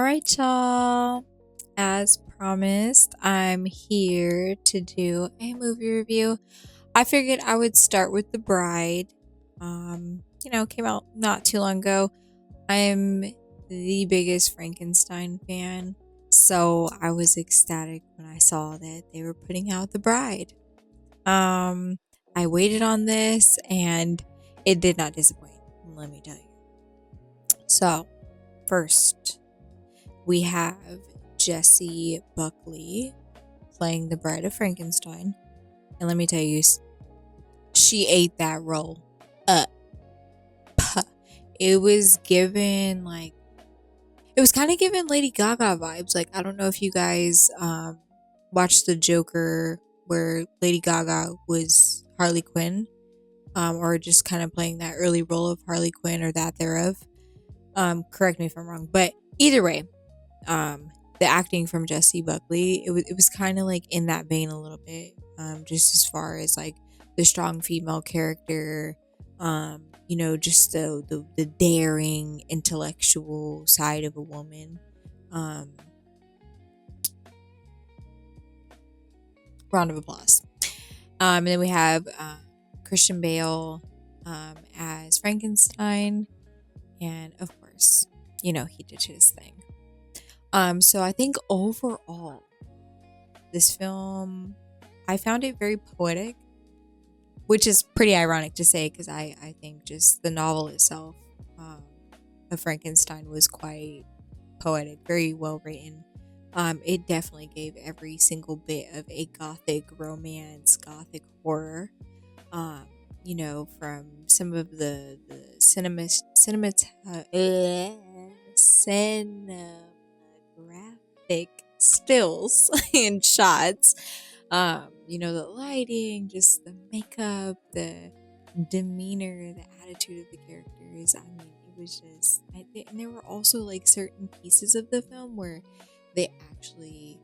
right, y'all. As promised, I'm here to do a movie review. I figured I would start with The Bride. Came out not too long ago. I'm the biggest Frankenstein fan, so I was ecstatic when I saw that they were putting out The Bride. Um, I waited on this and it did not disappoint, let me tell you. So, first, we have Jessie Buckley playing the Bride of Frankenstein. And let me tell you, she ate that role up. It was given it was kind of given Lady Gaga vibes. Like, I don't know if you guys watched The Joker where Lady Gaga was Harley Quinn, or just kind of playing that early role of Harley Quinn or that thereof. Correct me if I'm wrong, but either way, the acting from Jessie Buckley, it was kind of like in that vein a little bit, just as far as like the strong female character, just the daring intellectual side of a woman. Round of applause. And then we have Christian Bale as Frankenstein, and of course, he did his thing. So I think overall, this film, I found it very poetic, which is pretty ironic to say because I think just the novel itself of Frankenstein was quite poetic, very well written. It definitely gave every single bit of a gothic romance, gothic horror. From some of the cinematographic stills and shots. The lighting, just the makeup, the demeanor, the attitude of the characters. I mean, it was just, and there were also like certain pieces of the film where they actually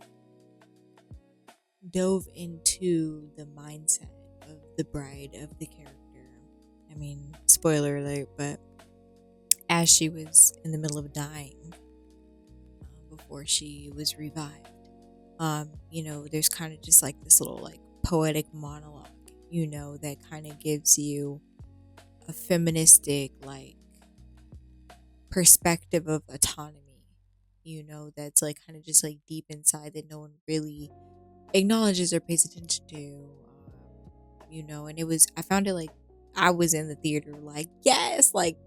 dove into the mindset of the bride of the character. I mean, spoiler alert, but as she was in the middle of dying, before she was revived, there's kind of just like this little like poetic monologue, that kind of gives you a feministic like perspective of autonomy, that's like kind of just like deep inside that no one really acknowledges or pays attention to. And I found it like I was in the theater like, yes, like,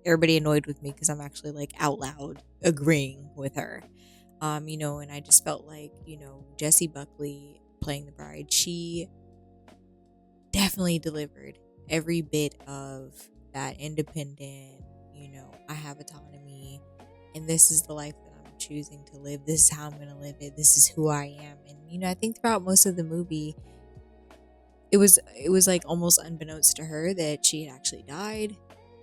everybody annoyed with me because I'm actually like out loud agreeing with her. And I just felt like, Jessie Buckley playing the bride, she definitely delivered every bit of that independent, I have autonomy and this is the life that I'm choosing to live. This is how I'm going to live it. This is who I am. And, I think throughout most of the movie, it was like almost unbeknownst to her that she had actually died.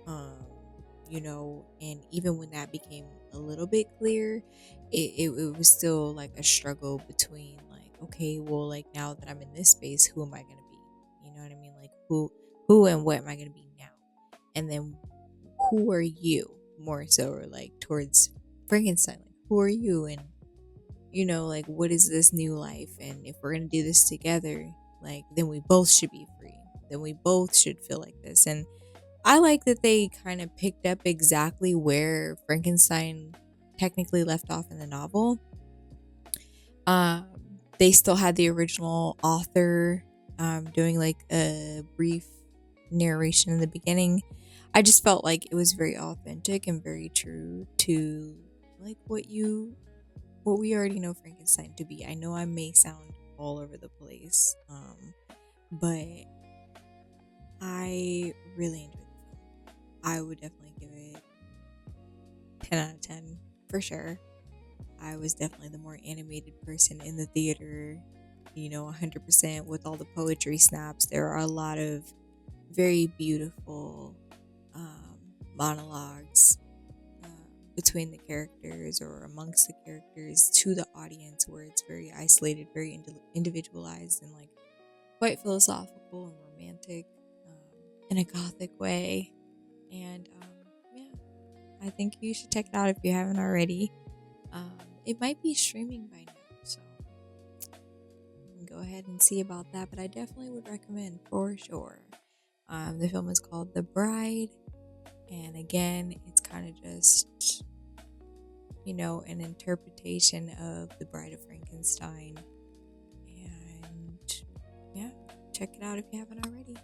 And even when that became a little bit clear, it was still like a struggle between like, okay, well, like now that I'm in this space, who am I gonna be? You know what I mean? Like who and what am I gonna be now? And then who are you, more so, or like towards Frankenstein, like who are you? And like what is this new life? And if we're gonna do this together, like then we both should be free. Then we both should feel like this. And I like that they kind of picked up exactly where Frankenstein technically left off in the novel. They still had the original author doing like a brief narration in the beginning. I just felt like it was very authentic and very true to like what we already know Frankenstein to be. I know I may sound all over the place, but I really enjoyed the film. I would definitely give it 10 out of 10 for sure. I was definitely the more animated person in the theater, 100% with all the poetry snaps. There are a lot of very beautiful monologues between the characters or amongst the characters to the audience, where it's very isolated, very individualized, and like quite philosophical and romantic, in a gothic way. And yeah, I think you should check it out if you haven't already. It might be streaming by now, so you can go ahead and see about that. But I definitely would recommend for sure. The film is called The Bride, and again, it's kind of just an interpretation of The Bride of Frankenstein. And yeah, check it out if you haven't already.